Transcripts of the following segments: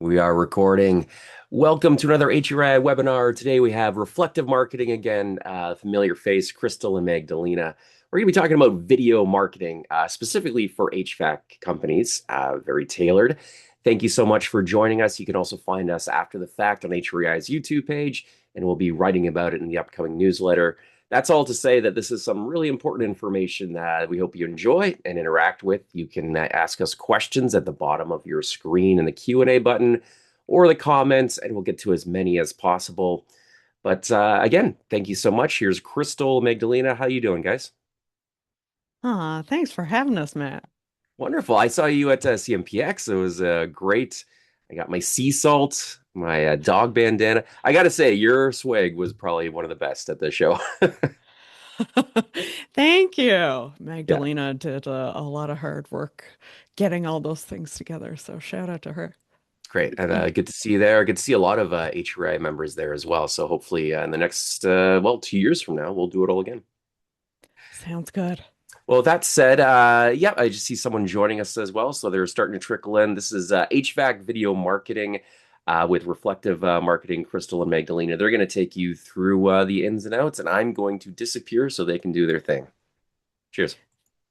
We are recording. Welcome to another HRI webinar. Today we have reflective marketing again, familiar face, Crystal and Magdalena. We're going to be talking about video marketing, specifically for HVAC companies, very tailored. Thank you so much for joining us. You can also find us after the fact on HRI's YouTube page, and we'll be writing about it in the upcoming newsletter. That's all to say that this is some really important information that we hope you enjoy and interact with. You can ask us questions at the bottom of your screen in the Q&A button or the comments, and we'll get to as many as possible. But again, thank you so much. Here's Crystal, Magdalena. How you doing, guys? Thanks for having us, Matt. Wonderful. I saw you at CMPX. It was great. I got my sea salt, my dog bandana. I got to say, your swag was probably one of the best at the show. Thank you. Yeah. Magdalena did a lot of hard work getting all those things together, so shout out to her. Great. And good to see you there. Good to see a lot of HRI members there as well. So hopefully in the next, 2 years from now, we'll do it all again. Sounds good. Well, with that said, yeah, I just see someone joining us as well. So they're starting to trickle in. This is HVAC video marketing with reflective marketing, Crystal and Magdalena. They're going to take you through the ins and outs, and I'm going to disappear so they can do their thing. Cheers.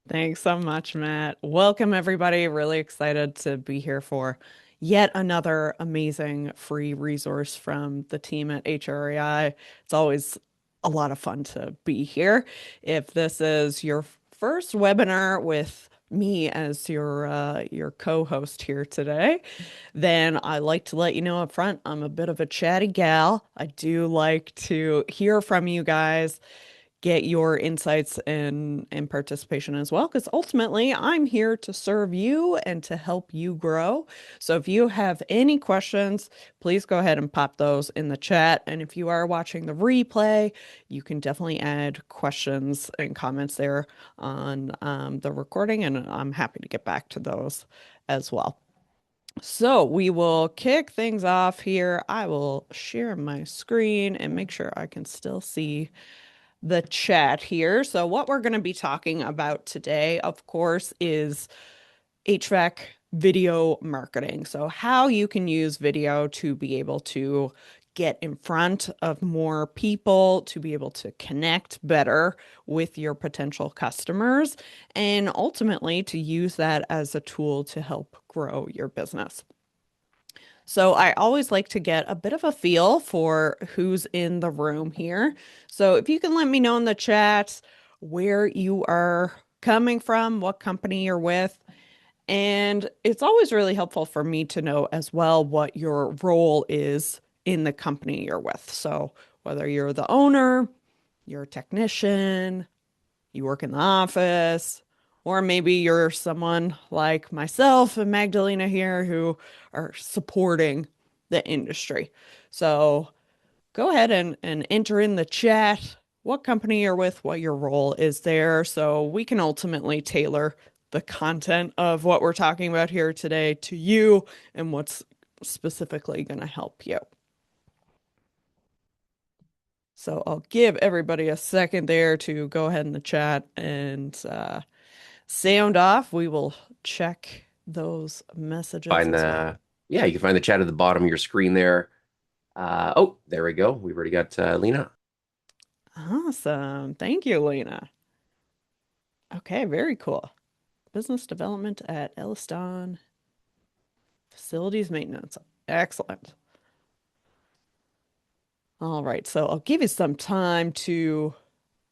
Thanks so much, Matt. Welcome, everybody. Really excited to be here for yet another amazing free resource from the team at HREI. It's always a lot of fun to be here. If this is your first webinar with me as your co-host here today, then I like to let you know up front, I'm a bit of a chatty gal. I do like to hear from you guys, get your insights and participation as well, because ultimately I'm here to serve you and to help you grow. So if you have any questions, please go ahead and pop those in the chat. And if you are watching the replay, you can definitely add questions and comments there on the recording, and I'm happy to get back to those as well. So we will kick things off here. I will share my screen and make sure I can still see the chat here. So, what we're going to be talking about today, of course, is HVAC video marketing. So, how you can use video to be able to get in front of more people, to be able to connect better with your potential customers, and ultimately to use that as a tool to help grow your business. So I always like to get a bit of a feel for who's in the room here. So if you can let me know in the chat where you are coming from, what company you're with. And it's always really helpful for me to know as well what your role is in the company you're with. So whether you're the owner, you're a technician, you work in the office, or maybe you're someone like myself and Magdalena here who are supporting the industry. So go ahead and enter in the chat what company you're with, what your role is there, so we can ultimately tailor the content of what we're talking about here today to you and what's specifically going to help you. So I'll give everybody a second there to go ahead in the chat and sound off. We will check those messages Find as well. the, yeah, you can find the chat at the bottom of your screen there. Oh, there we go. We've already got Lena. Awesome. Thank you, Lena. Okay, very cool. Business development at Elliston Facilities Maintenance. Excellent. All right, so I'll give you some time to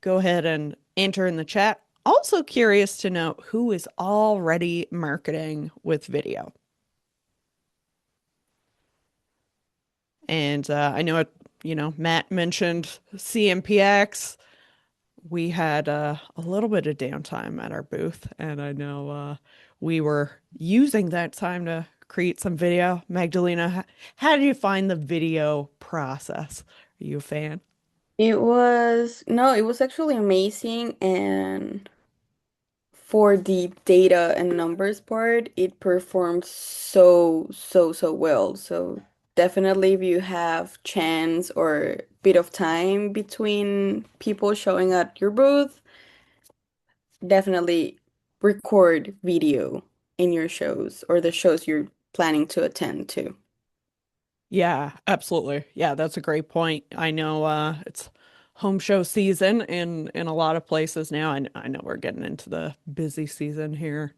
go ahead and enter in the chat. Also curious to know who is already marketing with video. And I know Matt mentioned CMPX. We had a little bit of downtime at our booth, and I know we were using that time to create some video. Magdalena, how did you find the video process? Are you a fan? It was actually amazing. And for the data and numbers part, it performed so well. So definitely if you have chance or bit of time between people showing at your booth, definitely record video in your shows or the shows you're planning to attend to. Yeah, absolutely. Yeah, that's a great point. I know it's home show season in a lot of places now. I know we're getting into the busy season here,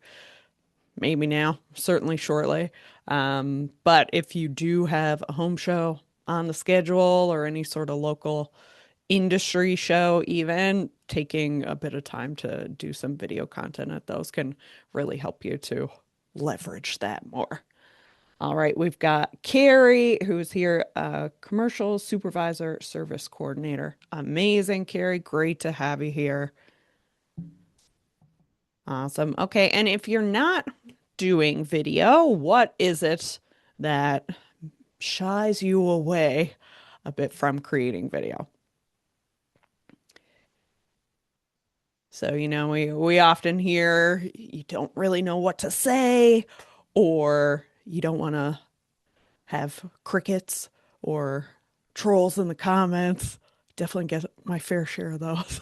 maybe now, certainly shortly. But if you do have a home show on the schedule or any sort of local industry show, even taking a bit of time to do some video content at those can really help you to leverage that more. All right, we've got Carrie, who's here, commercial supervisor, service coordinator. Amazing, Carrie. Great to have you here. Awesome. Okay, and if you're not doing video, what is it that shies you away a bit from creating video? So, we often hear you don't really know what to say, or you don't want to have crickets or trolls in the comments. Definitely get my fair share of those.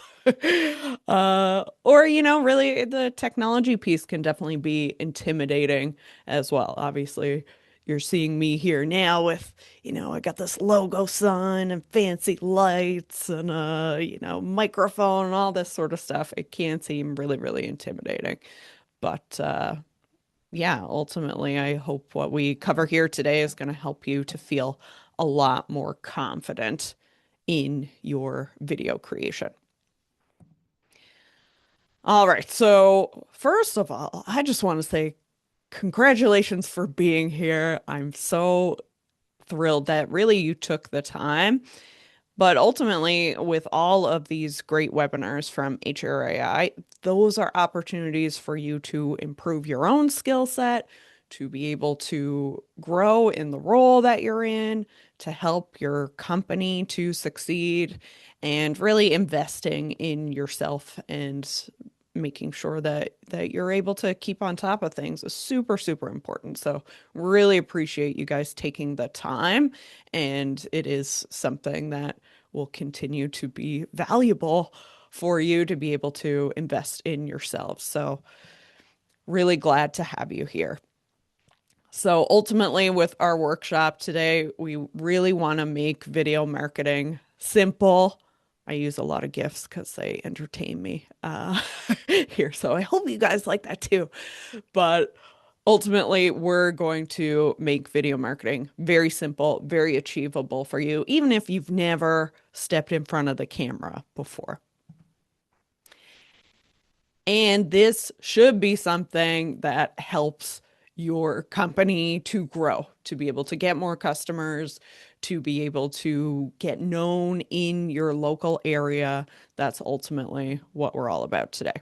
Or, really the technology piece can definitely be intimidating as well. Obviously, you're seeing me here now with, I got this logo sign and fancy lights and microphone and all this sort of stuff. It can seem really, really intimidating. But yeah, ultimately, I hope what we cover here today is going to help you to feel a lot more confident in your video creation. All right, so first of all, I just want to say congratulations for being here. I'm so thrilled that really you took the time. But ultimately, with all of these great webinars from HRAI, those are opportunities for you to improve your own skill set, to be able to grow in the role that you're in, to help your company to succeed, and really investing in yourself and making sure that you're able to keep on top of things is super, super important. So really appreciate you guys taking the time, and it is something that will continue to be valuable for you to be able to invest in yourselves. So really glad to have you here. So ultimately, with our workshop today, we really want to make video marketing simple. I use a lot of GIFs because they entertain me here. So I hope you guys like that too. But ultimately, we're going to make video marketing very simple, very achievable for you, even if you've never stepped in front of the camera before. And this should be something that helps your company to grow, to be able to get more customers, to be able to get known in your local area. That's ultimately what we're all about today.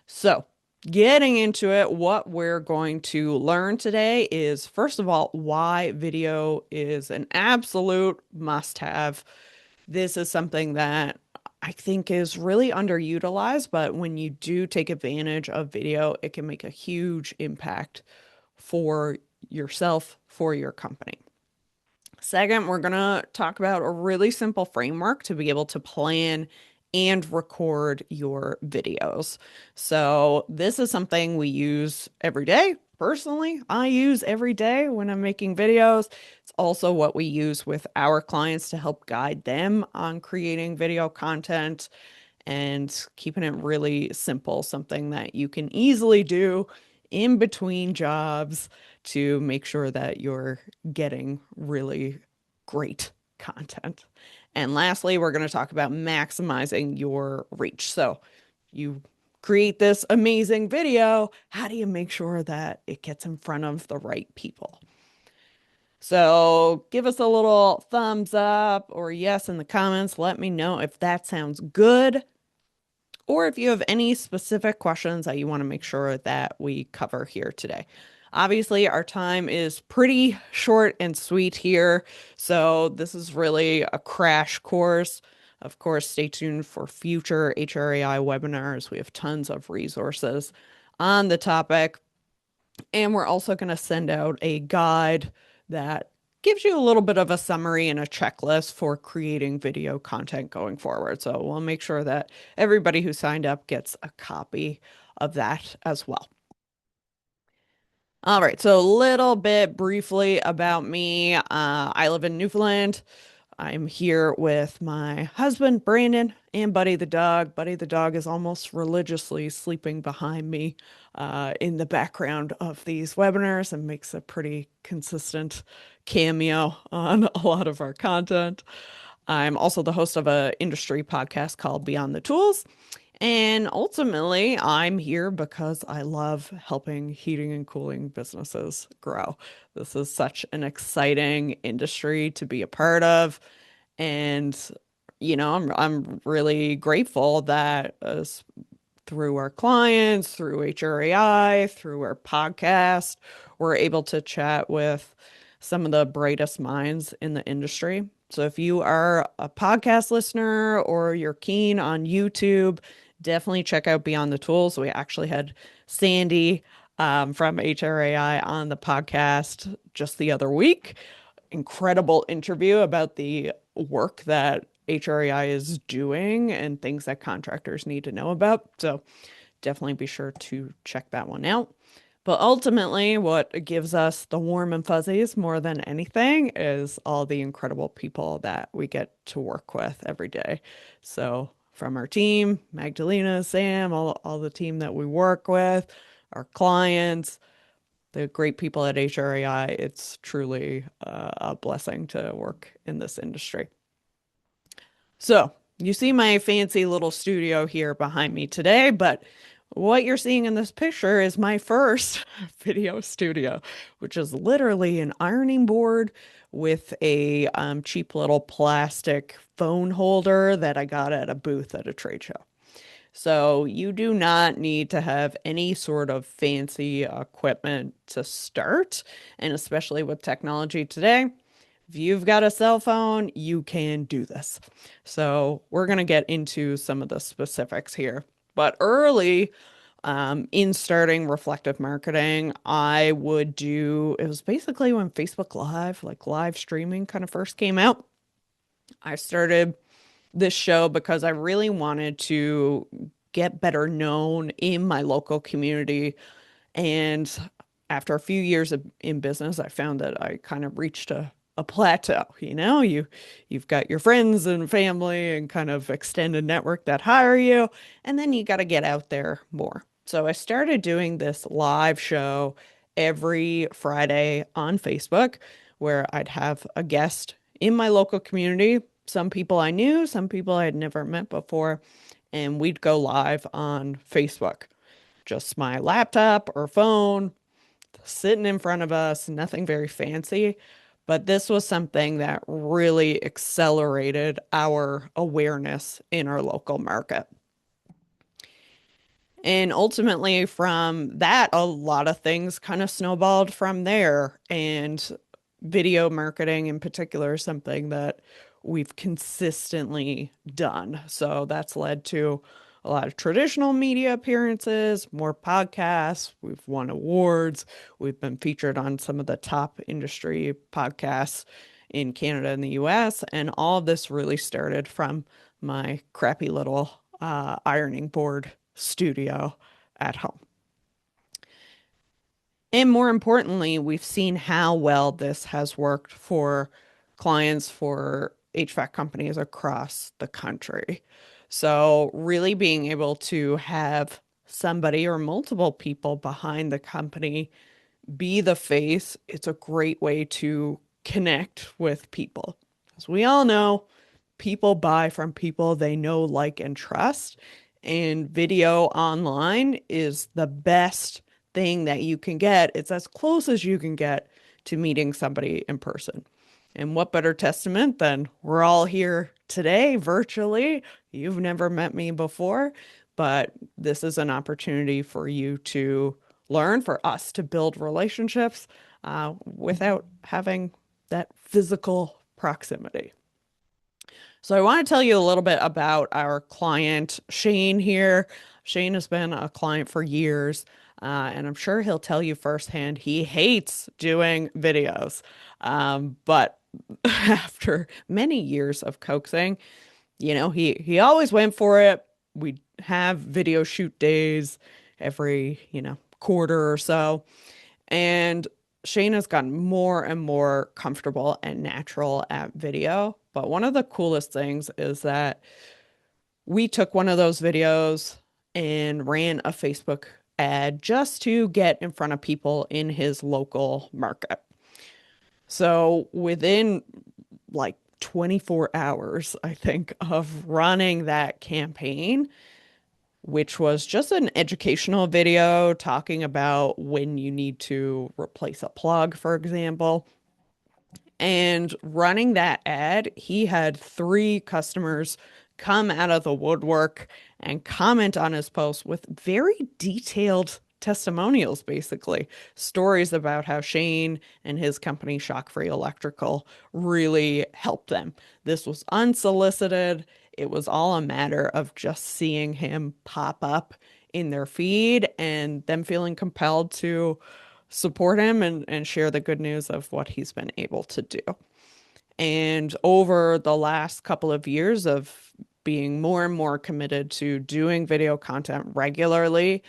So, getting into it, what we're going to learn today is, first of all, why video is an absolute must-have. This is something that I think is really underutilized, but when you do take advantage of video, it can make a huge impact for yourself, for your company. Second, we're going to talk about a really simple framework to be able to plan and record your videos. So, this is something we use every day. Personally, I use every day when I'm making videos. It's also what we use with our clients to help guide them on creating video content and keeping it really simple, something that you can easily do in between jobs to make sure that you're getting really great content. And lastly, we're going to talk about maximizing your reach. So you create this amazing video. How do you make sure that it gets in front of the right people? So give us a little thumbs up or yes in the comments. Let me know if that sounds good, or if you have any specific questions that you want to make sure that we cover here today. Obviously, our time is pretty short and sweet here, so this is really a crash course. Of course, stay tuned for future HRAI webinars. We have tons of resources on the topic, and we're also going to send out a guide that gives you a little bit of a summary and a checklist for creating video content going forward. So we'll make sure that everybody who signed up gets a copy of that as well. All right, so a little bit briefly about me. I live in Newfoundland. I'm here with my husband, Brandon, and Buddy the dog. Buddy the dog is almost religiously sleeping behind me in the background of these webinars and makes a pretty consistent cameo on a lot of our content. I'm also the host of an industry podcast called Beyond the Tools. And ultimately, I'm here because I love helping heating and cooling businesses grow. This is such an exciting industry to be a part of. And, I'm really grateful that through our clients, through HRAI, through our podcast, we're able to chat with some of the brightest minds in the industry. So if you are a podcast listener or you're keen on YouTube, definitely check out Beyond the Tools. We actually had Sandy from HRAI on the podcast just the other week. Incredible interview about the work that HREI is doing and things that contractors need to know about. So definitely be sure to check that one out. But ultimately, what gives us the warm and fuzzies more than anything is all the incredible people that we get to work with every day. So from our team, Magdalena, Sam, all the team that we work with, our clients, the great people at HREI, it's truly a blessing to work in this industry. So you see my fancy little studio here behind me today, but what you're seeing in this picture is my first video studio, which is literally an ironing board with a cheap little plastic phone holder that I got at a booth at a trade show. So you do not need to have any sort of fancy equipment to start, and especially with technology today. If you've got a cell phone, you can do this. So we're going to get into some of the specifics here. But early in starting reflective marketing, I would do, it was basically when Facebook Live, like live streaming kind of first came out. I started this show because I really wanted to get better known in my local community. And after a few years in business, I found that I kind of reached a plateau. You've got your friends and family and kind of extended network that hire you, and then you got to get out there more. So I started doing this live show every Friday on Facebook where I'd have a guest in my local community, some people I knew, some people I had never met before, and we'd go live on Facebook. Just my laptop or phone sitting in front of us, nothing very fancy. But this was something that really accelerated our awareness in our local market. And ultimately, from that, a lot of things kind of snowballed from there. And video marketing in particular is something that we've consistently done. So that's led to a lot of traditional media appearances, more podcasts. We've won awards. We've been featured on some of the top industry podcasts in Canada and the US. And all of this really started from my crappy little ironing board studio at home. And more importantly, we've seen how well this has worked for clients for HVAC companies across the country. So, really being able to have somebody or multiple people behind the company be the face, it's a great way to connect with people. As we all know, people buy from people they know, like, and trust. And video online is the best thing that you can get. It's as close as you can get to meeting somebody in person. And what better testament than we're all here today virtually? You've never met me before, but this is an opportunity for you to learn, for us to build relationships without having that physical proximity. So I want to tell you a little bit about our client, Shane here. Shane has been a client for years, and I'm sure he'll tell you firsthand he hates doing videos. But after many years of coaxing, he always went for it. We'd have video shoot days every, quarter or so. And Shane has gotten more and more comfortable and natural at video. But one of the coolest things is that we took one of those videos and ran a Facebook ad just to get in front of people in his local market. So within like 24 hours, I think, of running that campaign, which was just an educational video talking about when you need to replace a plug, for example. And running that ad, he had 3 customers come out of the woodwork and comment on his post with very detailed testimonials, basically. Stories about how Shane and his company, Shock Free Electrical, really helped them. This was unsolicited. It was all a matter of just seeing him pop up in their feed and them feeling compelled to support him and share the good news of what he's been able to do. And over the last couple of years of being more and more committed to doing video content regularly,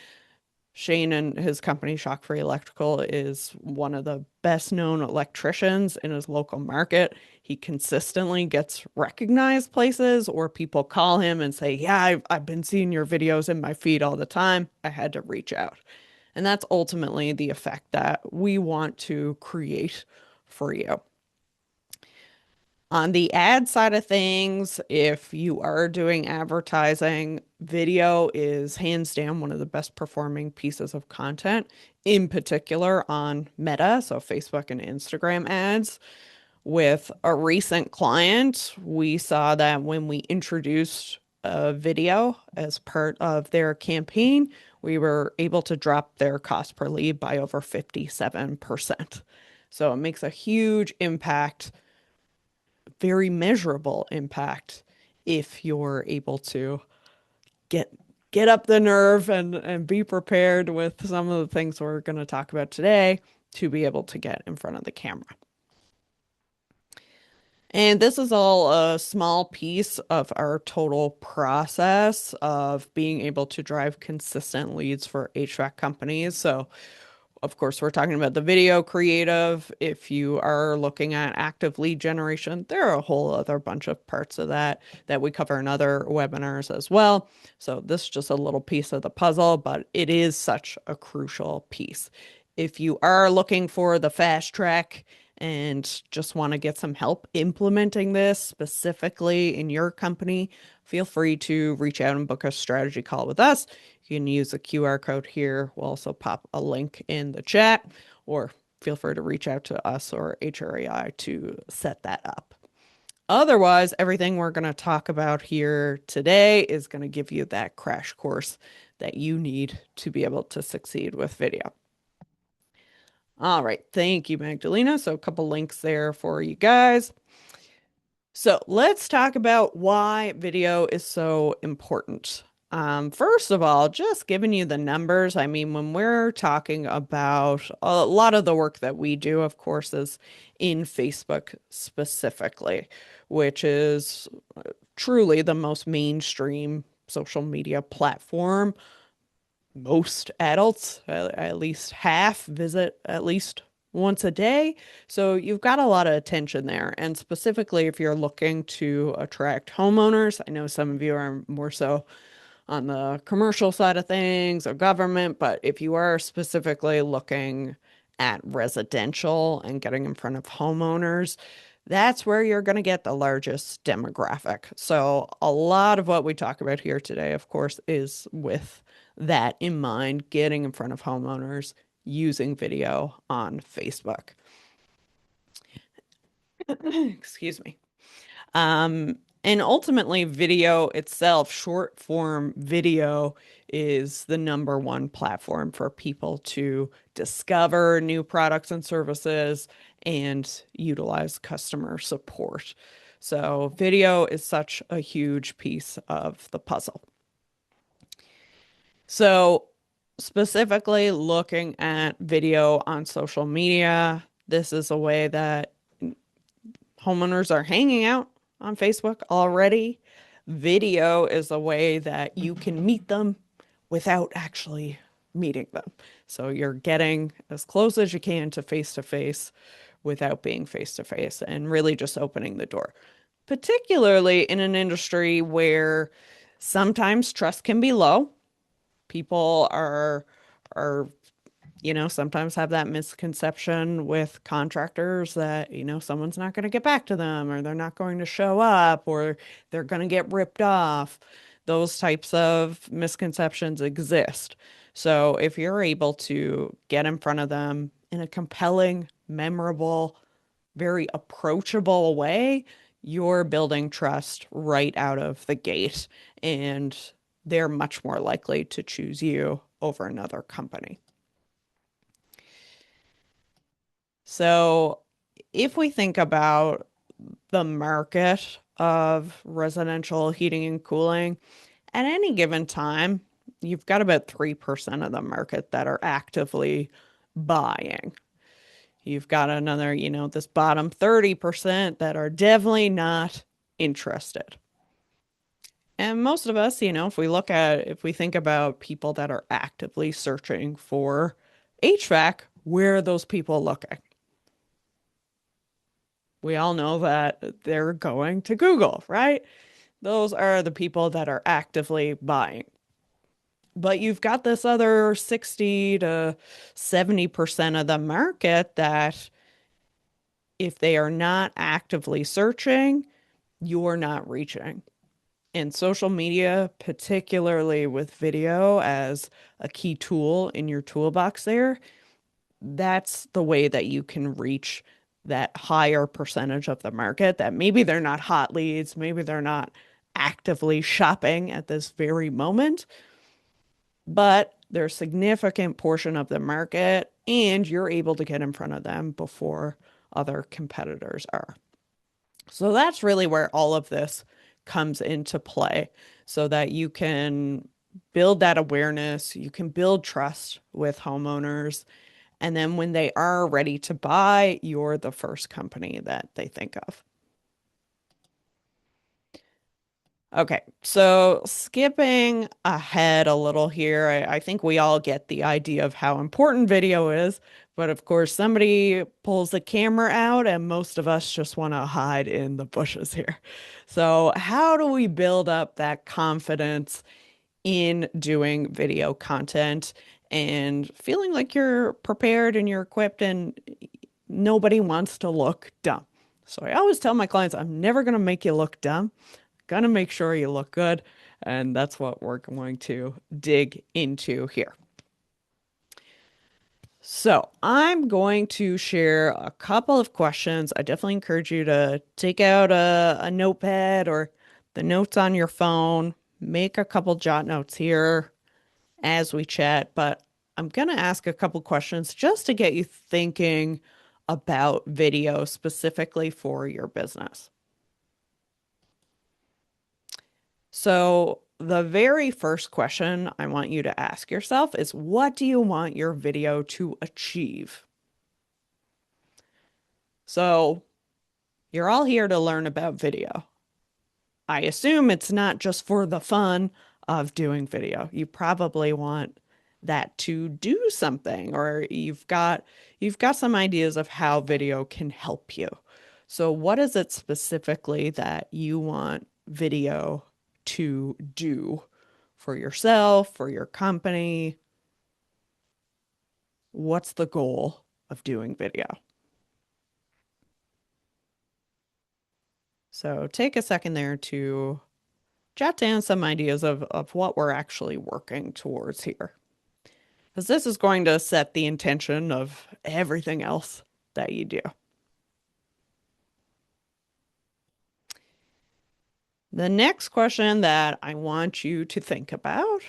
Shane and his company, Shock Free Electrical, is one of the best known electricians in his local market. He consistently gets recognized places, or people call him and say, yeah, I've been seeing your videos in my feed all the time. I had to reach out. And that's ultimately the effect that we want to create for you. On the ad side of things, if you are doing advertising, video is hands down one of the best performing pieces of content, in particular on Meta, so Facebook and Instagram ads. With a recent client, we saw that when we introduced a video as part of their campaign, we were able to drop their cost per lead by over 57%. So it makes a huge impact, very measurable impact, if you're able to get get up the nerve and be prepared with some of the things we're going to talk about today to be able to get in front of the camera. And this is all a small piece of our total process of being able to drive consistent leads for HVAC companies. So of course, we're talking about the video creative. If you are looking at active lead generation, there are a whole other bunch of parts of that we cover in other webinars as well. So this is just a little piece of the puzzle, but it is such a crucial piece. If you are looking for the fast track and just want to get some help implementing this specifically in your company, feel free to reach out and book a strategy call with us. You can use the QR code here. We'll also pop a link in the chat, or feel free to reach out to us or HREI to set that up. Otherwise, everything we're going to talk about here today is going to give you that crash course that you need to be able to succeed with video. All right. Thank you, Magdalena. So a couple links there for you guys. So let's talk about why video is so important. First of all, just giving you the numbers. I mean, when we're talking about a lot of the work that we do, of course, is in Facebook specifically, which is truly the most mainstream social media platform. Most adults, at least half, visit at least once a day. So you've got a lot of attention there. And specifically, if you're looking to attract homeowners, I know some of you are more so on the commercial side of things or government, but if you are specifically looking at residential and getting in front of homeowners, that's where you're going to get the largest demographic. So a lot of what we talk about here today, of course, is with that in mind, getting in front of homeowners using video on Facebook. Excuse me. And ultimately, video itself, short form video, is the #1 platform for people to discover new products and services and utilize customer support. So video is such a huge piece of the puzzle. So specifically looking at video on social media, this is a way that homeowners are hanging out on Facebook already. Video is a way that you can meet them without actually meeting them. So you're getting as close as you can to face without being face to face and really just opening the door, particularly in an industry where sometimes trust can be low. People are sometimes have that misconception with contractors that, someone's not going to get back to them or they're not going to show up or they're going to get ripped off. Those types of misconceptions exist. So if you're able to get in front of them in a compelling, memorable, very approachable way, you're building trust right out of the gate, and they're much more likely to choose you over another company. So if we think about the market of residential heating and cooling, at any given time, you've got about 3% of the market that are actively buying. You've got another, this bottom 30% that are definitely not interested. And most of us, if we think about people that are actively searching for HVAC, where are those people looking? We all know that they're going to Google, right? Those are the people that are actively buying. But you've got this other 60 to 70% of the market that if they are not actively searching, you're not reaching. And social media, particularly with video as a key tool in your toolbox there, that's the way that you can reach that higher percentage of the market that maybe they're not hot leads, maybe they're not actively shopping at this very moment, but they're a significant portion of the market and you're able to get in front of them before other competitors are. So that's really where all of this comes into play so that you can build that awareness, you can build trust with homeowners. And then when they are ready to buy, you're the first company that they think of. Okay, so skipping ahead a little here, I think we all get the idea of how important video is, but of course, somebody pulls the camera out, and most of us just want to hide in the bushes here. So, how do we build up that confidence in doing video content and feeling like you're prepared and you're equipped and nobody wants to look dumb? So, I always tell my clients, I'm never going to make you look dumb. Gonna make sure you look good, and that's what we're going to dig into here. So I'm going to share a couple of questions. I definitely encourage you to take out a notepad or the notes on your phone, make a couple jot notes here as we chat, but I'm gonna ask a couple questions just to get you thinking about video specifically for your business. So, the very first question I want you to ask yourself is, what do you want your video to achieve? So, you're all here to learn about video. I assume it's not just for the fun of doing video. You probably want that to do something, or you've got some ideas of how video can help you. So, what is it specifically that you want video to do for yourself, for your company? What's the goal of doing video? So take a second there to jot down some ideas of what we're actually working towards here. Because this is going to set the intention of everything else that you do. The next question that I want you to think about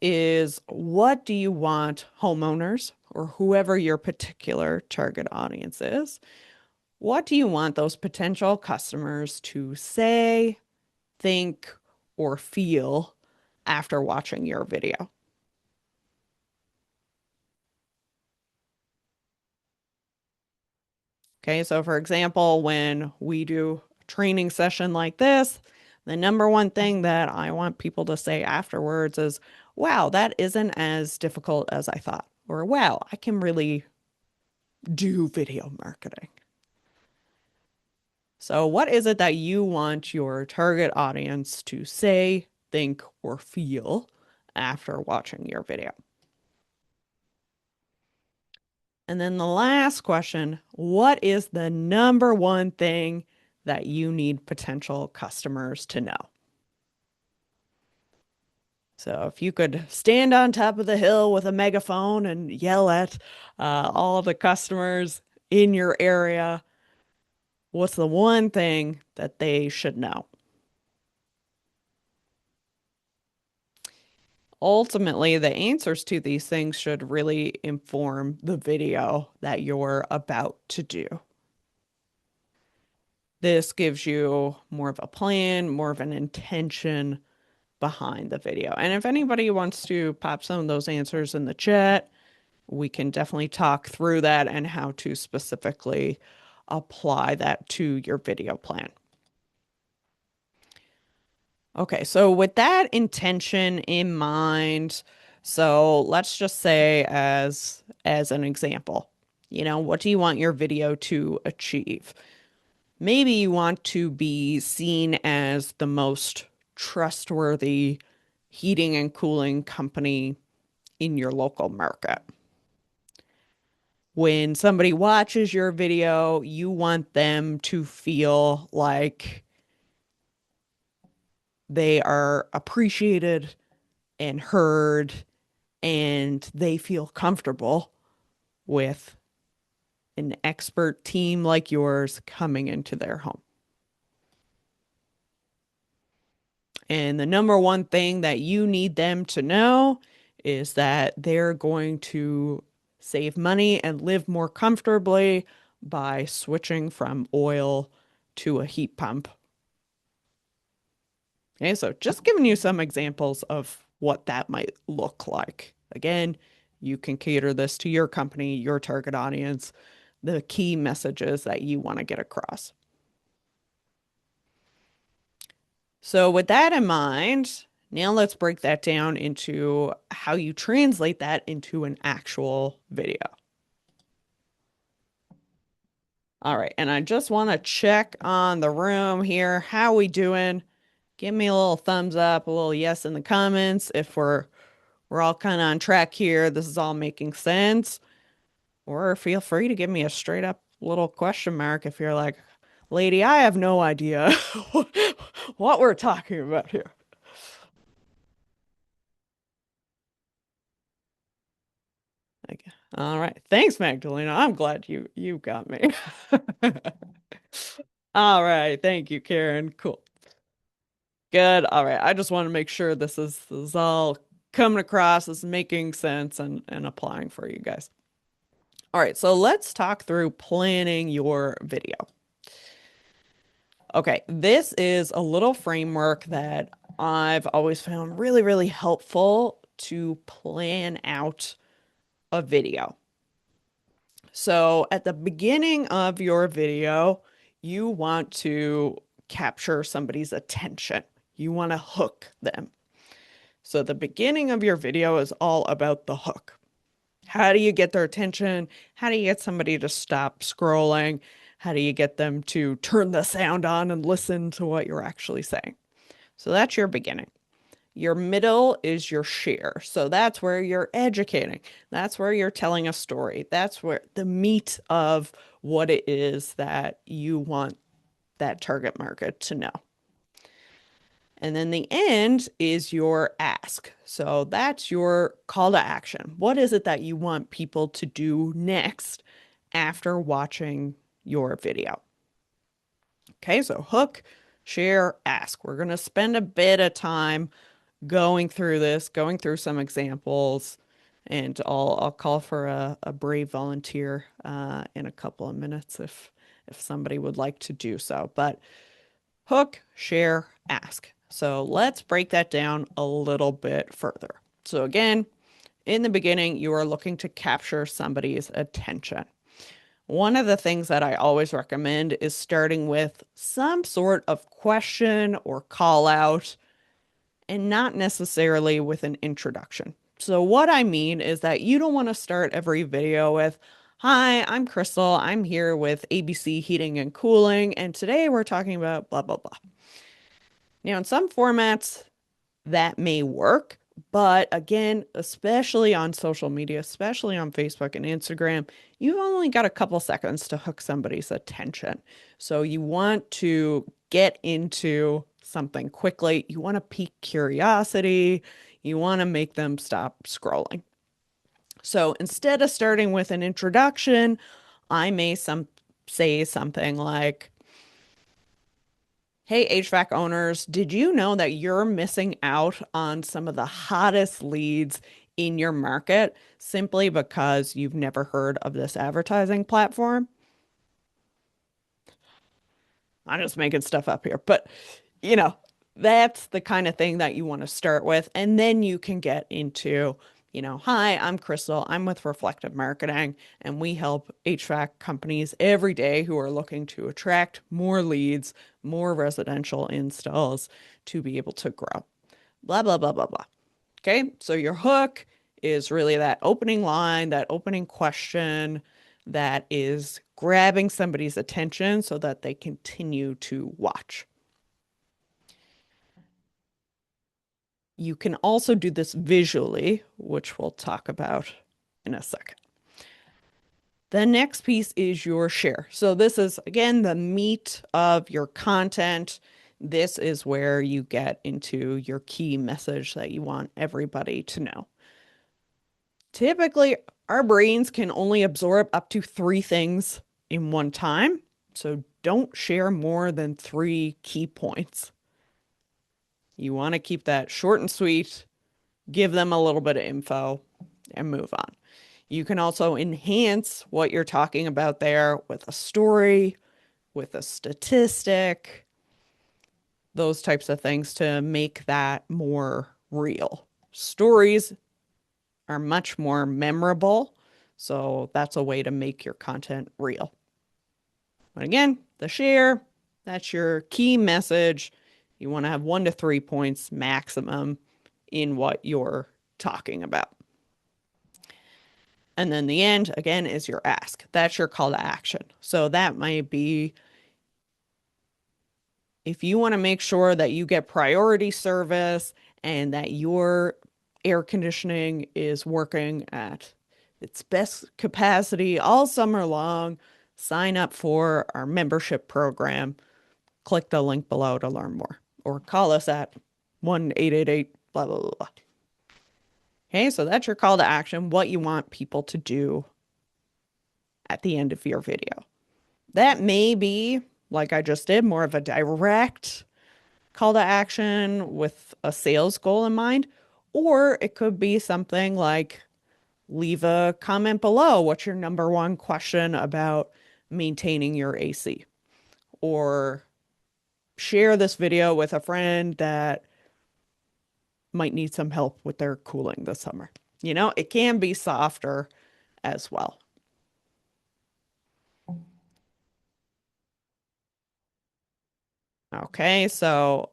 is, what do you want homeowners or whoever your particular target audience is? What do you want those potential customers to say, think, or feel after watching your video? Okay, so for example, when we do a training session like this, the number one thing that I want people to say afterwards is, wow, that isn't as difficult as I thought. Or wow, I can really do video marketing. So, what is it that you want your target audience to say, think, or feel after watching your video? And then the last question, what is the number one thing that you need potential customers to know? So if you could stand on top of the hill with a megaphone and yell at all the customers in your area, what's the one thing that they should know? Ultimately, the answers to these things should really inform the video that you're about to do. This gives you more of a plan, more of an intention behind the video. And if anybody wants to pop some of those answers in the chat, we can definitely talk through that and how to specifically apply that to your video plan. Okay, so with that intention in mind, so let's just say as an example, what do you want your video to achieve? Maybe you want to be seen as the most trustworthy heating and cooling company in your local market. When somebody watches your video, you want them to feel like they are appreciated and heard and they feel comfortable with an expert team like yours coming into their home. And the number one thing that you need them to know is that they're going to save money and live more comfortably by switching from oil to a heat pump. Okay, so just giving you some examples of what that might look like. Again, you can cater this to your company, your target audience, the key messages that you want to get across. So with that in mind, now let's break that down into how you translate that into an actual video. All right, and I just want to check on the room here. How we doing? Give me a little thumbs up, a little yes in the comments if we're all kind of on track here. This is all making sense. Or feel free to give me a straight up little question mark if you're like, lady, I have no idea what we're talking about here. Okay. All right. Thanks, Magdalena. I'm glad you got me. All right. Thank you, Karen. Cool. Good. All right. I just want to make sure this is all coming across, is making sense and applying for you guys. All right. So let's talk through planning your video. Okay. This is a little framework that I've always found really, really helpful to plan out a video. So at the beginning of your video, you want to capture somebody's attention. You want to hook them. So the beginning of your video is all about the hook. How do you get their attention? How do you get somebody to stop scrolling? How do you get them to turn the sound on and listen to what you're actually saying? So that's your beginning. Your middle is your share. So that's where you're educating. That's where you're telling a story. That's where the meat of what it is that you want that target market to know. And then the end is your ask. So that's your call to action. What is it that you want people to do next after watching your video? Okay, so hook, share, ask. We're going to spend a bit of time going through this, going through some examples, and I'll call for a brave volunteer in a couple of minutes if somebody would like to do so. But hook, share, ask. So let's break that down a little bit further. So again, in the beginning, you are looking to capture somebody's attention. One of the things that I always recommend is starting with some sort of question or call out and not necessarily with an introduction. So what I mean is that you don't want to start every video with, "Hi, I'm Crystal. I'm here with ABC Heating and Cooling, and today we're talking about blah, blah, blah." Now, in some formats, that may work, but again, especially on social media, especially on Facebook and Instagram, you've only got a couple seconds to hook somebody's attention. So you want to get into something quickly. You want to pique curiosity. You want to make them stop scrolling. So instead of starting with an introduction, I may say something like, "Hey, HVAC owners, did you know that you're missing out on some of the hottest leads in your market simply because you've never heard of this advertising platform?" I'm just making stuff up here, but you know, that's the kind of thing that you want to start with. And then you can get into, "Hi, I'm Crystal. I'm with Reflective Marketing, and we help HVAC companies every day who are looking to attract more leads, more residential installs to be able to grow." Blah, blah, blah, blah, blah. Okay. So your hook is really that opening line, that opening question that is grabbing somebody's attention so that they continue to watch. You can also do this visually, which we'll talk about in a second. The next piece is your share. So this is, again, the meat of your content. This is where you get into your key message that you want everybody to know. Typically, our brains can only absorb up to 3 things in one time. So don't share more than 3 key points. You want to keep that short and sweet, give them a little bit of info, and move on. You can also enhance what you're talking about there with a story, with a statistic, those types of things to make that more real. Stories are much more memorable, so that's a way to make your content real. But again, the share, that's your key message. You want to have 1 to 3 points maximum in what you're talking about. And then the end, again, is your ask. That's your call to action. So that might be, if you want to make sure that you get priority service and that your air conditioning is working at its best capacity all summer long, sign up for our membership program. Click the link below to learn more, or call us at 1-888 blah, blah, blah, blah. Okay, so that's your call to action, what you want people to do at the end of your video. That may be, like I just did, more of a direct call to action with a sales goal in mind, or it could be something like, leave a comment below. What's your number one question about maintaining your AC? Or share this video with a friend that might need some help with their cooling this summer. It can be softer as well. Okay, so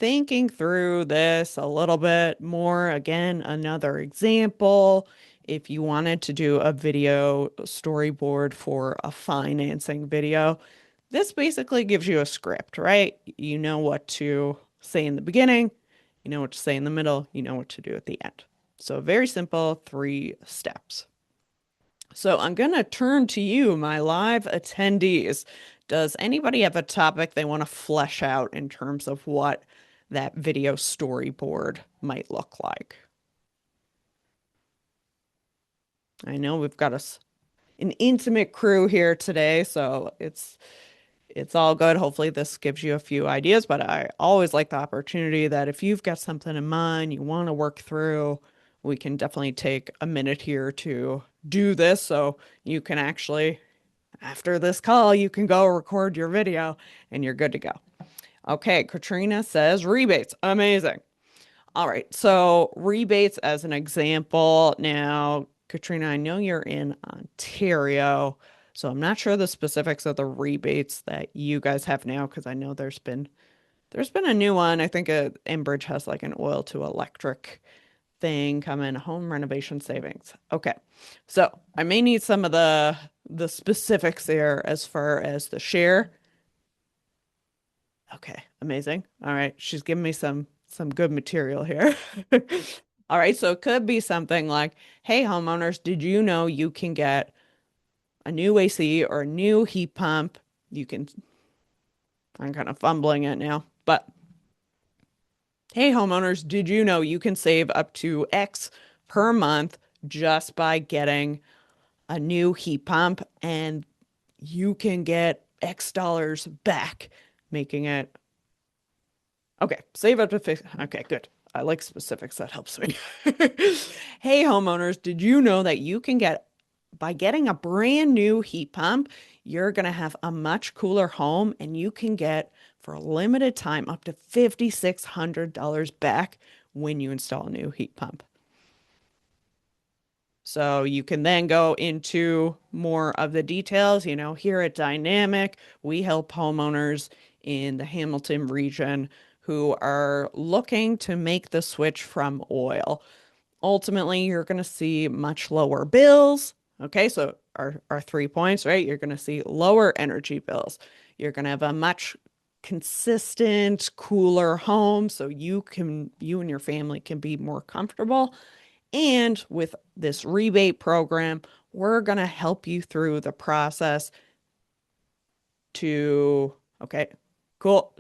thinking through this a little bit more, again, another example. If you wanted to do a video storyboard for a financing video, this basically gives you a script, right? You know what to say in the beginning, you know what to say in the middle, you know what to do at the end. So very simple, 3 steps. So I'm going to turn to you, my live attendees. Does anybody have a topic they want to flesh out in terms of what that video storyboard might look like? I know we've got an intimate crew here today, so it's all good. Hopefully this gives you a few ideas, but I always like the opportunity that if you've got something in mind you want to work through, we can definitely take a minute here to do this so you can actually, after this call, you can go record your video and you're good to go. Okay, Katrina says rebates. Amazing. All right, so rebates as an example. Now, Katrina, I know you're in Ontario, so I'm not sure the specifics of the rebates that you guys have now because I know there's been There's been a new one. I think Enbridge has like an oil to electric thing coming, home renovation savings. Okay. So I may need some of the specifics there as far as the share. Okay, amazing. All right, she's giving me some good material here. All right, so it could be something like, "Hey homeowners, did you know you can get a new AC or a new heat pump? You can." I'm kind of fumbling it now, but hey homeowners, did you know you can save up to X per month just by getting a new heat pump and you can get X dollars back, making it okay, save up to fix. Okay, good. I like specifics. That helps me. Hey, homeowners, did you know that you can get, by getting a brand new heat pump, you're going to have a much cooler home and you can get, for a limited time, up to $5,600 back when you install a new heat pump. So you can then go into more of the details. Here at Dynamic, we help homeowners in the Hamilton region who are looking to make the switch from oil. Ultimately, you're going to see much lower bills. Okay, so our 3 points, right? You're going to see lower energy bills. You're going to have a much consistent, cooler home so you and your family can be more comfortable. And with this rebate program, we're going to help you through the process to, okay, cool.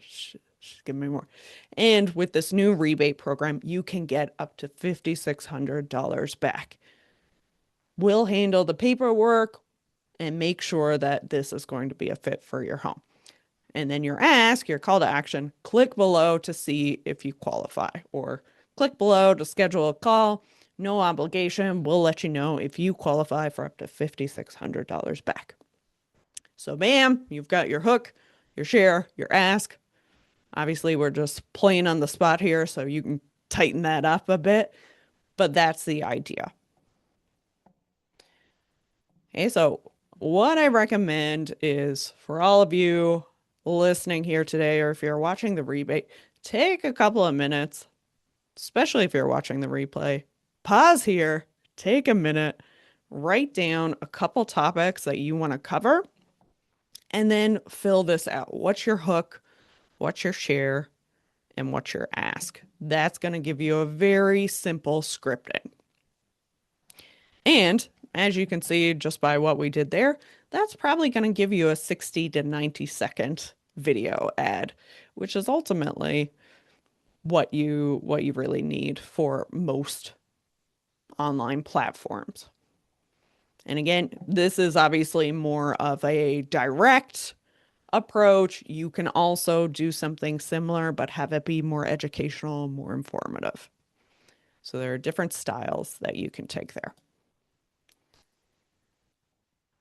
Give me more. And with this new rebate program, you can get up to $5,600 back. We'll handle the paperwork and make sure that this is going to be a fit for your home. And then your call to action, click below to see if you qualify, or click below to schedule a call. No obligation. We'll let you know if you qualify for up to $5,600 back. So, bam, you've got your hook, your share, your ask. Obviously, we're just playing on the spot here, so you can tighten that up a bit, but that's the idea. Okay, so what I recommend is for all of you listening here today, or if you're watching the rebate, take a couple of minutes, especially if you're watching the replay, pause here, take a minute, write down a couple topics that you want to cover, and then fill this out. What's your hook? What's your share? And what's your ask? That's going to give you a very simple scripting. And as you can see just by what we did there, that's probably going to give you a 60 to 90-second video ad, which is ultimately what you really need for most online platforms. And again, this is obviously more of a direct approach. You can also do something similar, but have it be more educational, more informative. So there are different styles that you can take there.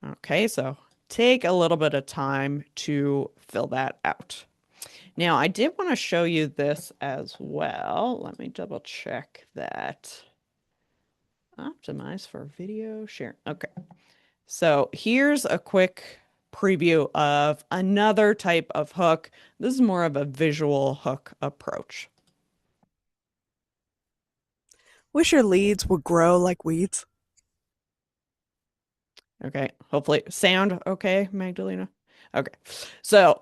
Okay, so take a little bit of time to fill that out. Now, I did want to show you this as well. Let me double check that. Optimize for video share. Okay, so here's a quick preview of another type of hook. This is more of a visual hook approach. Wish your leads would grow like weeds. Okay, hopefully sound okay, Magdalena. Okay, so,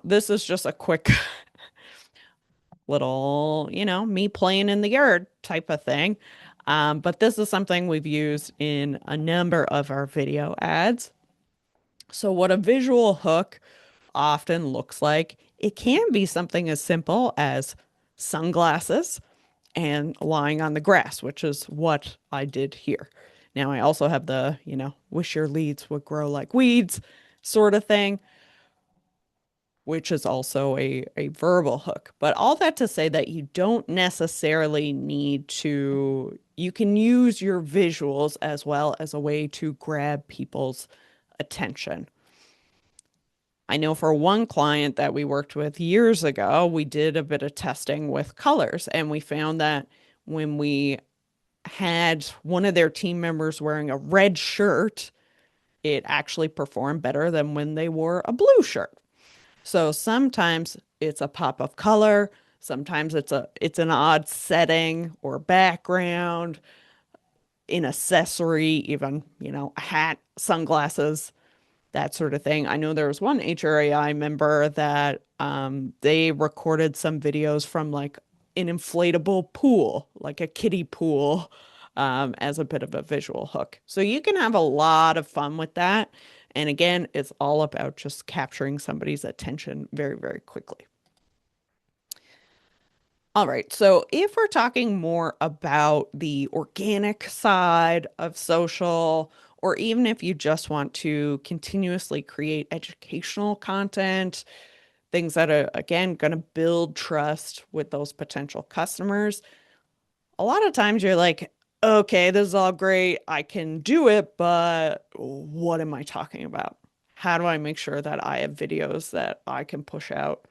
this is just a quick little, me playing in the yard type of thing. But this is something we've used in a number of our video ads. So what a visual hook often looks like, it can be something as simple as sunglasses and lying on the grass, which is what I did here. Now, I also have the, wish your leads would grow like weeds sort of thing, which is also a verbal hook. But all that to say that you don't necessarily need to, you can use your visuals as well as a way to grab people's attention. I know for one client that we worked with years ago, we did a bit of testing with colors, and we found that when we had one of their team members wearing a red shirt, it actually performed better than when they wore a blue shirt. So sometimes it's a pop of color, sometimes it's an odd setting or background, an accessory, even, a hat, sunglasses, that sort of thing. I know there was one HRAI member that they recorded some videos from like an inflatable pool, like a kiddie pool, as a bit of a visual hook. So you can have a lot of fun with that. And again, it's all about just capturing somebody's attention very, very quickly. All right, so if we're talking more about the organic side of social, or even if you just want to continuously create educational content, things that are, again, going to build trust with those potential customers, a lot of times you're like, okay, this is all great. I can do it, but what am I talking about? How do I make sure that I have videos that I can push out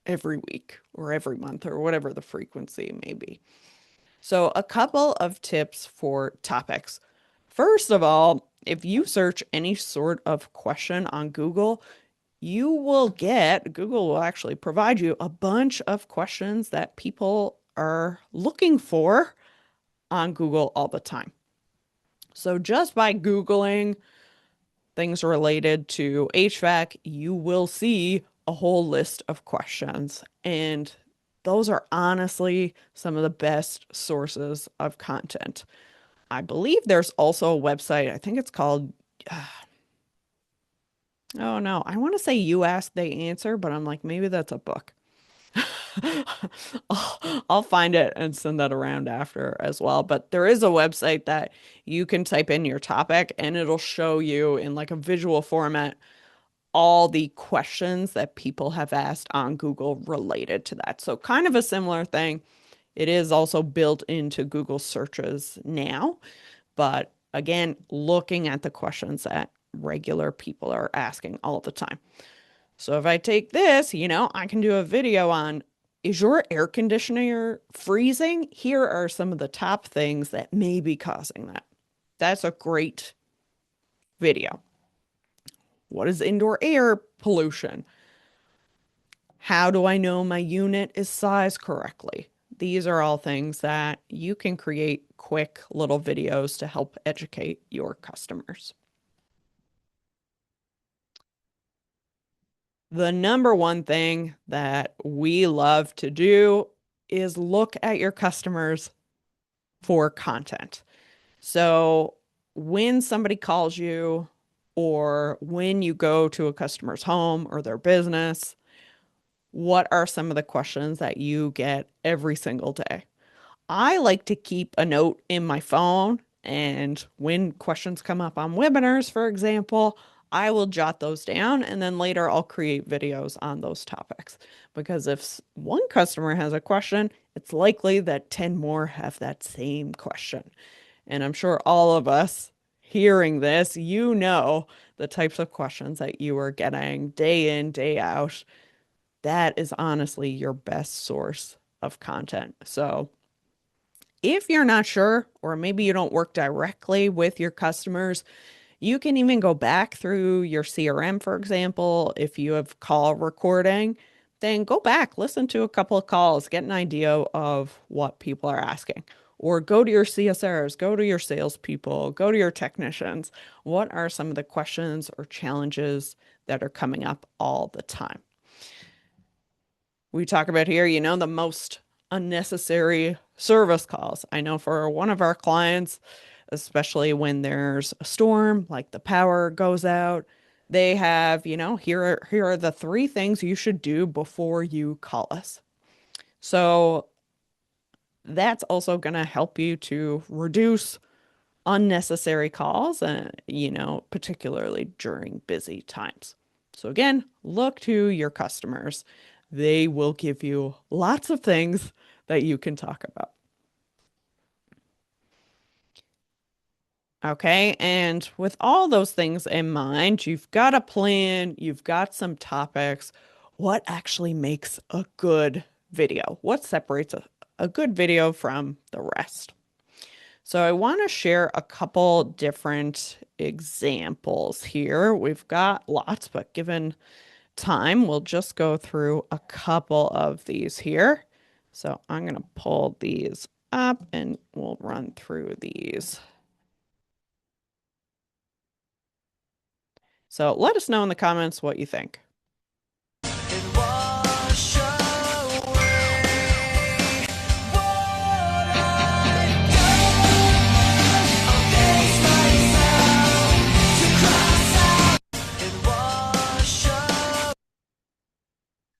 every week or every month or whatever the frequency may be? So, a couple of tips for topics. First of all, if you search any sort of question on Google, Google will actually provide you a bunch of questions that people are looking for on Google all the time. So just by Googling things related to HVAC, you will see a whole list of questions. And those are honestly some of the best sources of content. I believe there's also a website, I think it's called, oh no, I want to say You Ask, They Answer, but I'm like, maybe that's a book. I'll find it and send that around after as well. But there is a website that you can type in your topic and it'll show you in like a visual format all the questions that people have asked on Google related to that. So kind of a similar thing. It is also built into Google searches now, but again, looking at the questions that regular people are asking all the time. So if I take this, I can do a video on, is your air conditioner freezing? Here are some of the top things that may be causing that. That's a great video. What is indoor air pollution? How do I know my unit is sized correctly? These are all things that you can create quick little videos to help educate your customers. The number one thing that we love to do is look at your customers for content. So when somebody calls you or when you go to a customer's home or their business, what are some of the questions that you get every single day? I like to keep a note in my phone, and when questions come up on webinars, for example, I will jot those down and then later I'll create videos on those topics. Because if one customer has a question, it's likely that 10 more have that same question. And I'm sure all of us hearing this, the types of questions that you are getting day in, day out. That is honestly your best source of content. So, if you're not sure, or maybe you don't work directly with your customers, you can even go back through your CRM, for example. If you have call recording, then go back, listen to a couple of calls, get an idea of what people are asking. Or go to your CSRs, go to your salespeople, go to your technicians. What are some of the questions or challenges that are coming up all the time? We talk about here, the most unnecessary service calls. I know for one of our clients, especially when there's a storm, like the power goes out, they have, here are the three things you should do before you call us. So that's also going to help you to reduce unnecessary calls, particularly during busy times. So again, look to your customers. They will give you lots of things that you can talk about. Okay, and with all those things in mind, you've got a plan, you've got some topics. What actually makes a good video? What separates a good video from the rest? So I want to share a couple different examples here. We've got lots, but given time, we'll just go through a couple of these here. So I'm going to pull these up and we'll run through these. So let us know in the comments what you think.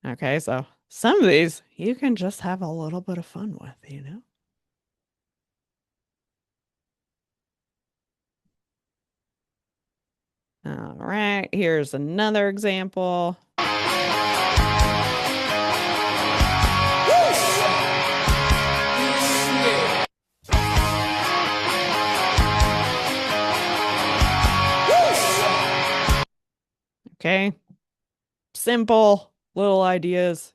Okay, so some of these you can just have a little bit of fun with, you know? All right, here's another example. Okay, simple little ideas.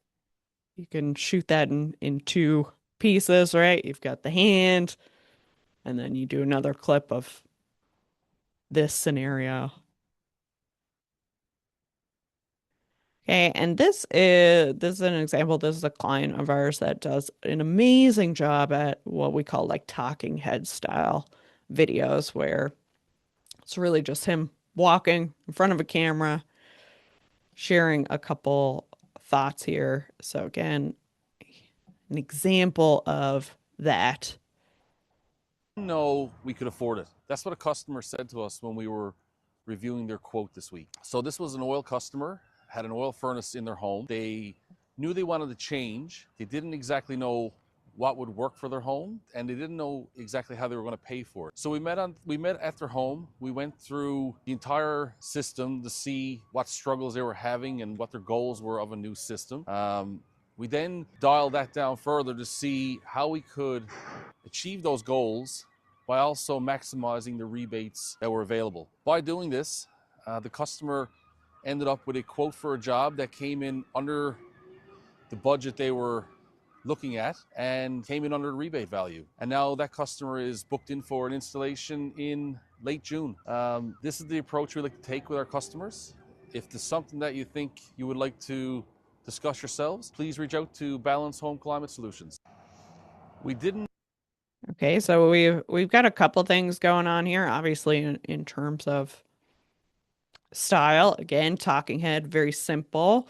You can shoot that in two pieces, right? You've got the hand, and then you do another clip of this scenario. Okay, and this is an example. This is a client of ours that does an amazing job at what we call like talking head style videos, where it's really just him walking in front of a camera, sharing a couple thoughts here. So again, an example of that. No, we could afford it. That's what a customer said to us when we were reviewing their quote this week. So this was an oil customer, had an oil furnace in their home. They knew they wanted to change. They didn't exactly know what would work for their home, and they didn't know exactly how they were going to pay for it. So we met at their home. We went through the entire system to see what struggles they were having and what their goals were of a new system. We then dialed that down further to see how we could achieve those goals by also maximizing the rebates that were available. By doing this, the customer ended up with a quote for a job that came in under the budget they were looking at and came in under the rebate value. And now that customer is booked in for an installation in late June. This is the approach we like to take with our customers. If there's something that you think you would like to discuss yourselves, please reach out to Balance Home Climate Solutions. We didn't. Okay, so we've got a couple things going on here, obviously in terms of style. Again, talking head, very simple.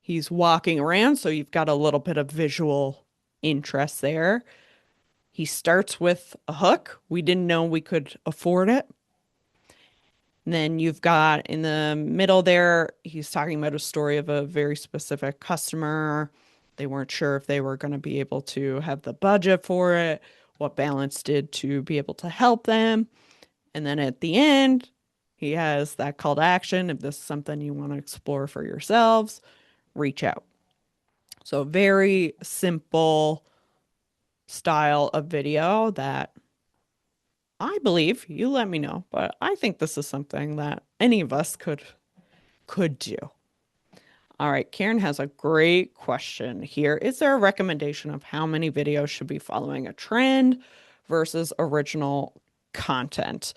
He's walking around, so you've got a little bit of visual interest there. He starts with a hook. We didn't know we could afford it. And then you've got in the middle there, he's talking about a story of a very specific customer. They weren't sure if they were going to be able to have the budget for it, what Balance did to be able to help them. And then at the end, he has that call to action. If this is something you want to explore for yourselves, reach out. So very simple style of video that I believe, you let me know, but I think this is something that any of us could do. All right, Karen has a great question here. Is there a recommendation of how many videos should be following a trend versus original content?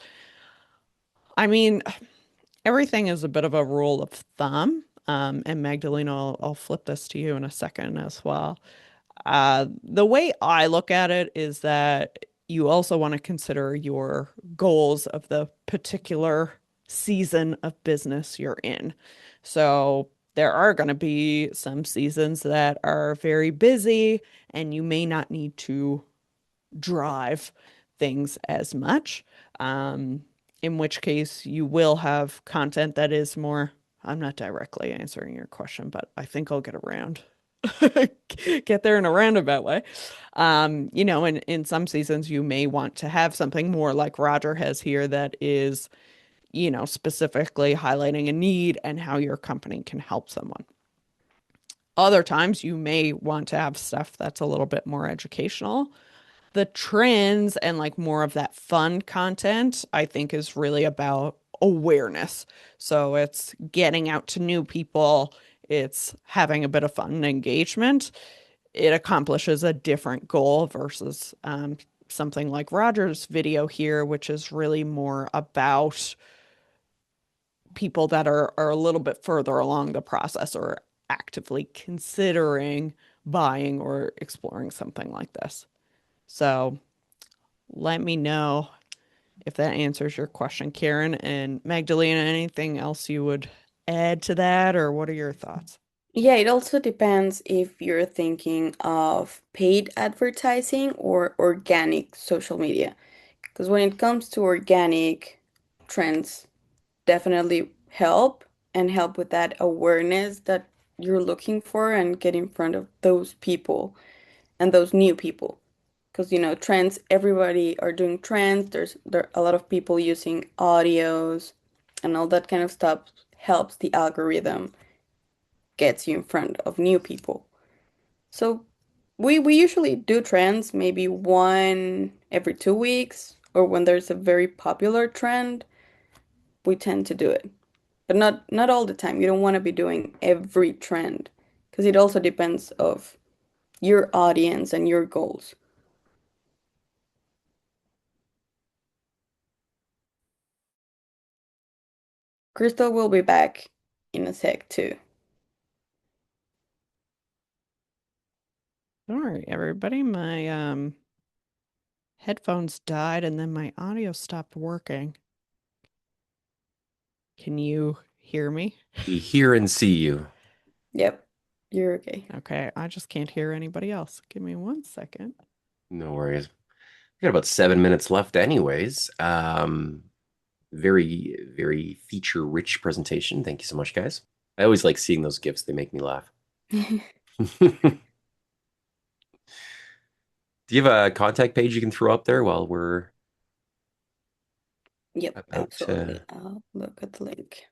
I mean, everything is a bit of a rule of thumb. And Magdalena, I'll flip this to you in a second as well. The way I look at it is that you also want to consider your goals of the particular season of business you're in. So there are going to be some seasons that are very busy and you may not need to drive things as much. In which case you will have content that is more, I'm not directly answering your question, but I think I'll get around. Get there in a roundabout way. In some seasons you may want to have something more like Roger has here that is, specifically highlighting a need and how your company can help someone. Other times you may want to have stuff that's a little bit more educational. The trends and like more of that fun content, I think is really about awareness. So it's getting out to new people. It's having a bit of fun and engagement. It accomplishes a different goal versus something like Roger's video here, which is really more about people that are a little bit further along the process or actively considering buying or exploring something like this. So let me know if that answers your question, Karen. And Magdalena, anything else you would add to that, or what are your thoughts? Yeah, it also depends if you're thinking of paid advertising or organic social media. Because when it comes to organic trends, definitely help and help with that awareness that you're looking for and get in front of those people and those new people. Because trends, everybody are doing trends. There are a lot of people using audios and all that kind of stuff helps the algorithm gets you in front of new people. So we usually do trends maybe one every 2 weeks, or when there's a very popular trend, we tend to do it. But not all the time. You don't want to be doing every trend because it also depends of your audience and your goals. Crystal will be back in a sec too. Sorry, everybody. My headphones died and then my audio stopped working. Can you hear me? We hear and see you. Yep, you're okay. Okay, I just can't hear anybody else. Give me 1 second. No worries. We got about 7 minutes left, anyways. Very, very feature-rich presentation. Thank you so much, guys. I always like seeing those GIFs. They make me laugh. Do you have a contact page you can throw up there while we're Yep, about absolutely. to? I'll look at the link.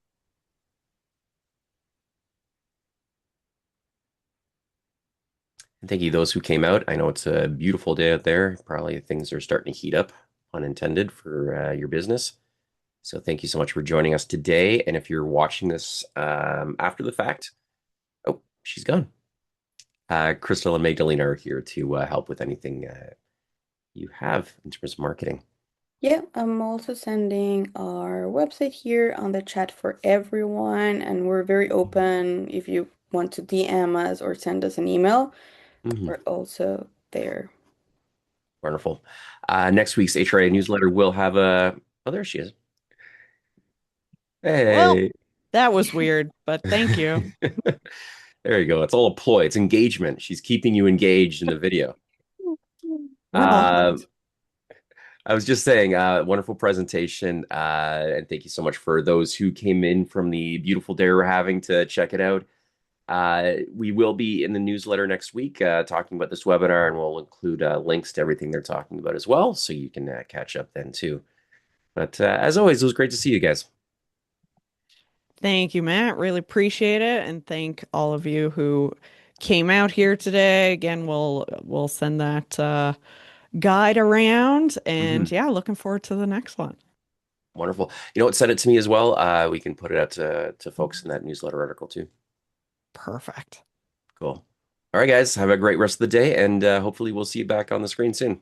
And thank you to those who came out. I know it's a beautiful day out there. Probably things are starting to heat up, unintended, for your business. So thank you so much for joining us today. And if you're watching this after the fact, oh, she's gone. Crystal and Magdalena are here to help with anything you have in terms of marketing. Yeah, I'm also sending our website here on the chat for everyone, and we're very open if you want to DM us or send us an email. Mhm. We're also there. Wonderful. Next week's HRA newsletter will have a. Oh, there she is. Well, Hey. that was weird, but thank you. There you go. It's all a ploy. It's engagement. She's keeping you engaged in the video. Well, Uh, I was just saying, wonderful presentation. And thank you so much for those who came in from the beautiful day we're having to check it out. We will be in the newsletter next week talking about this webinar, and we'll include links to everything they're talking about as well, so you can catch up then too. But as always, it was great to see you guys. thank you, Matt. Really appreciate it, and thank all of you who came out here today. Again, we'll send that guide around, and Mhm. yeah, looking forward to the next one. Wonderful. You know what? Send it to me as well. We can put it out to folks in that newsletter article too. Perfect. Cool. All right, guys. Have a great rest of the day, and hopefully we'll see you back on the screen soon.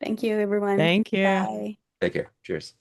Thank you, everyone. Thank you. Bye. Take care. Cheers.